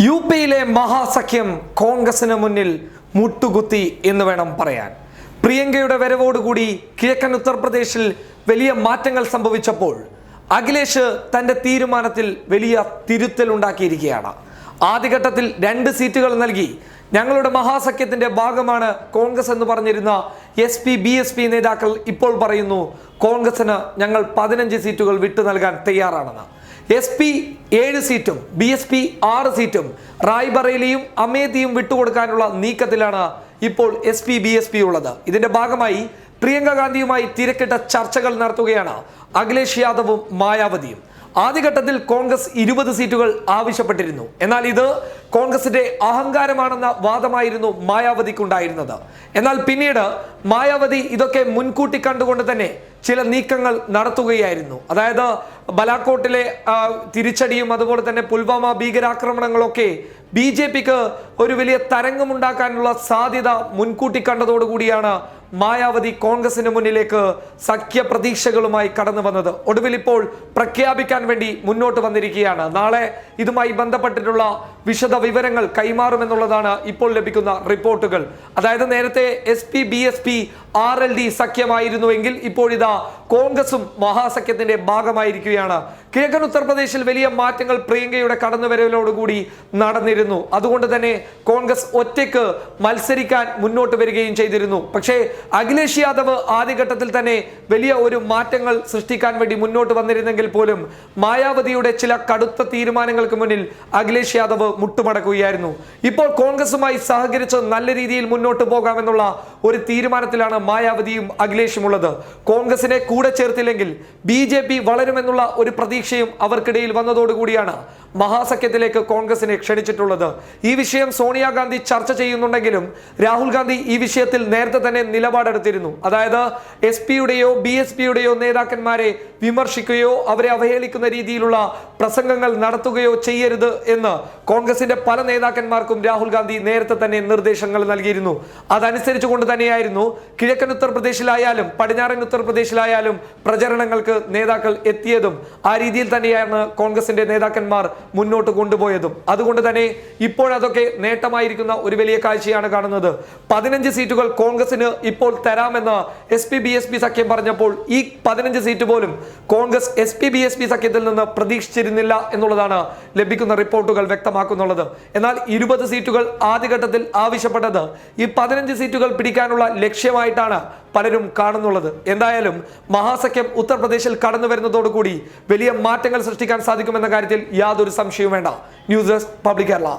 യുപിയിലെ മഹാസഖ്യം കോൺഗ്രസിന് മുന്നിൽ മുട്ടുകുത്തി എന്ന് വേണം പറയാൻ. പ്രിയങ്കയുടെ വരവോടുകൂടി കിഴക്കൻ ഉത്തർപ്രദേശിൽ വലിയ മാറ്റങ്ങൾ സംഭവിച്ചപ്പോൾ അഖിലേഷ് തന്റെ തീരുമാനത്തിൽ വലിയ തിരുത്തലുണ്ടാക്കിയിരിക്കുകയാണ്. ആദ്യഘട്ടത്തിൽ 2 സീറ്റുകൾ നൽകി ഞങ്ങളുടെ മഹാസഖ്യത്തിന്റെ ഭാഗമാണ് കോൺഗ്രസ് എന്ന് പറഞ്ഞിരുന്ന SP-BSP നേതാക്കൾ ഇപ്പോൾ പറയുന്നു കോൺഗ്രസിന് ഞങ്ങൾ 15 സീറ്റുകൾ വിട്ടു നൽകാൻ തയ്യാറാണെന്ന്. SP 7 സീറ്റും BSP 6 സീറ്റും റായ്ബറേലിയും അമേഠിയും വിട്ടുകൊടുക്കാനുള്ള നീക്കത്തിലാണ് ഇപ്പോൾ SP-BSP ഉള്ളത്. ഇതിന്റെ ഭാഗമായി പ്രിയങ്ക ഗാന്ധിയുമായി തിരക്കിട്ട ചർച്ചകൾ നടത്തുകയാണ് അഖിലേഷ് യാദവും മായാവതിയും. ആദ്യഘട്ടത്തിൽ കോൺഗ്രസ് 20 സീറ്റുകൾ ആവശ്യപ്പെട്ടിരുന്നു. എന്നാൽ ഇത് കോൺഗ്രസിന്റെ അഹങ്കാരമാണെന്ന വാദമായിരുന്നു മായാവതിക്കുണ്ടായിരുന്നത്. എന്നാൽ പിന്നീട് മായാവതി ഇതൊക്കെ മുൻകൂട്ടി കണ്ടുകൊണ്ട് തന്നെ ചില നീക്കങ്ങൾ നടത്തുകയായിരുന്നു. അതായത് ബലാക്കോട്ടിലെ തിരിച്ചടിയും അതുപോലെ തന്നെ പുൽവാമ ഭീകരാക്രമണങ്ങളൊക്കെ BJPക്ക് ഒരു വലിയ തരംഗമുണ്ടാക്കാനുള്ള സാധ്യത മുൻകൂട്ടി കണ്ടതോടുകൂടിയാണ് മായാവതി കോൺഗ്രസിന് മുന്നിലേക്ക് സഖ്യ പ്രതീക്ഷകളുമായി കടന്നു വന്നത്. ഒടുവിൽ ഇപ്പോൾ പ്രഖ്യാപിക്കാൻ വേണ്ടി മുന്നോട്ട് വന്നിരിക്കുകയാണ്. നാളെ ഇതുമായി ബന്ധപ്പെട്ടിട്ടുള്ള വിശദ വിവരങ്ങൾ കൈമാറുമെന്നുള്ളതാണ് ഇപ്പോൾ ലഭിക്കുന്ന റിപ്പോർട്ടുകൾ. അതായത് നേരത്തെ SP-BSP RLD സഖ്യമായിരുന്നുവെങ്കിൽ ഇപ്പോഴിതാ കോൺഗ്രസും മഹാസഖ്യത്തിന്റെ ഭാഗമായിരിക്കുകയാണ്. കിഴക്കൻ ഉത്തർപ്രദേശിൽ വലിയ മാറ്റങ്ങൾ പ്രിയങ്കയുടെ കടന്നുവരലോടുകൂടി നടന്നിരുന്നു. അതുകൊണ്ട് തന്നെ കോൺഗ്രസ് ഒറ്റയ്ക്ക് മത്സരിക്കാൻ മുന്നോട്ട് വരികയും ചെയ്തിരുന്നു. പക്ഷേ അഖിലേഷ് യാദവ് ആദ്യഘട്ടത്തിൽ തന്നെ വലിയ ഒരു മാറ്റങ്ങൾ സൃഷ്ടിക്കാൻ വേണ്ടി മുന്നോട്ട് വന്നിരുന്നെങ്കിൽ പോലും മായാവതിയുടെ ചില കടുത്ത തീരുമാനങ്ങൾക്ക് മുന്നിൽ അഖിലേഷ് യാദവ് മുട്ടുമടക്കുകയായിരുന്നു. ഇപ്പോൾ കോൺഗ്രസുമായി സഹകരിച്ച് നല്ല രീതിയിൽ മുന്നോട്ട് പോകാമെന്നുള്ള ഒരു തീരുമാനത്തിലാണ് മായാവതിയും അഖിലേഷും ഉള്ളത്. കോൺഗ്രസിനെ കൂടെ ചേർത്തില്ലെങ്കിൽ BJP വളരുമെന്നുള്ള ഒരു പ്രതീക്ഷയും അവർക്കിടയിൽ വന്നതോടുകൂടിയാണ് മഹാസഖ്യത്തിലേക്ക് കോൺഗ്രസിനെ ക്ഷണിച്ചിട്ടുള്ളത്. ഈ വിഷയം സോണിയാഗാന്ധി ചർച്ച ചെയ്യുന്നുണ്ടെങ്കിലും രാഹുൽ ഗാന്ധി ഈ വിഷയത്തിൽ നേരത്തെ തന്നെ നിലപാടെടുത്തിരുന്നു. അതായത് SP-യുടെയോ BSP-യുടെയോ നേതാക്കന്മാരെ വിമർശിക്കുകയോ അവരെ അവഹേളിക്കുന്ന രീതിയിലുള്ള പ്രസംഗങ്ങൾ നടത്തുകയോ ചെയ്യരുത് എന്ന് കോൺഗ്രസിന്റെ പല നേതാക്കന്മാർക്കും രാഹുൽ ഗാന്ധി നേരത്തെ തന്നെ നിർദ്ദേശങ്ങൾ നൽകിയിരുന്നു. അതനുസരിച്ചുകൊണ്ട് തന്നെയായിരുന്നു കിഴക്കൻ ഉത്തർപ്രദേശിലായാലും പടിഞ്ഞാറൻ ഉത്തർപ്രദേശിലായാലും പ്രചരണങ്ങൾക്ക് നേതാക്കൾ എത്തിയതും. ആ രീതിയിൽ തന്നെയാണ് കോൺഗ്രസിന്റെ നേതാക്കന്മാർ മുന്നോട്ട് കൊണ്ടുപോയതും. അതുകൊണ്ട് തന്നെ ഇപ്പോഴതൊക്കെ നേട്ടമായിരിക്കുന്ന ഒരു വലിയ കാഴ്ചയാണ് കാണുന്നത്. 15 സീറ്റുകൾ കോൺഗ്രസിന് ഇപ്പോൾ തരാമെന്ന് SP-BSP സഖ്യം പറഞ്ഞപ്പോൾ ഈ 15 സീറ്റ് പോലും കോൺഗ്രസ് SP-BSP സഖ്യത്തിൽ നിന്ന് പ്രതീക്ഷിച്ചിരുന്നില്ല എന്നുള്ളതാണ് ലഭിക്കുന്ന റിപ്പോർട്ടുകൾ വ്യക്തമാക്കുന്നുള്ളത്. എന്നാൽ 20 സീറ്റുകൾ ആദ്യഘട്ടത്തിൽ ആവശ്യപ്പെട്ടത് ഈ 15 സീറ്റുകൾ പിടിക്കാനുള്ള ലക്ഷ്യമായിട്ടാണ് പലരും കാണുന്നുള്ളത്. എന്തായാലും മഹാസഖ്യം ഉത്തർപ്രദേശിൽ കടന്നു വരുന്നതോടുകൂടി വലിയ മാറ്റങ്ങൾ സൃഷ്ടിക്കാൻ സാധിക്കുമെന്ന കാര്യത്തിൽ യാതൊരു സംശയവും വേണ്ട. News desk public Kerala.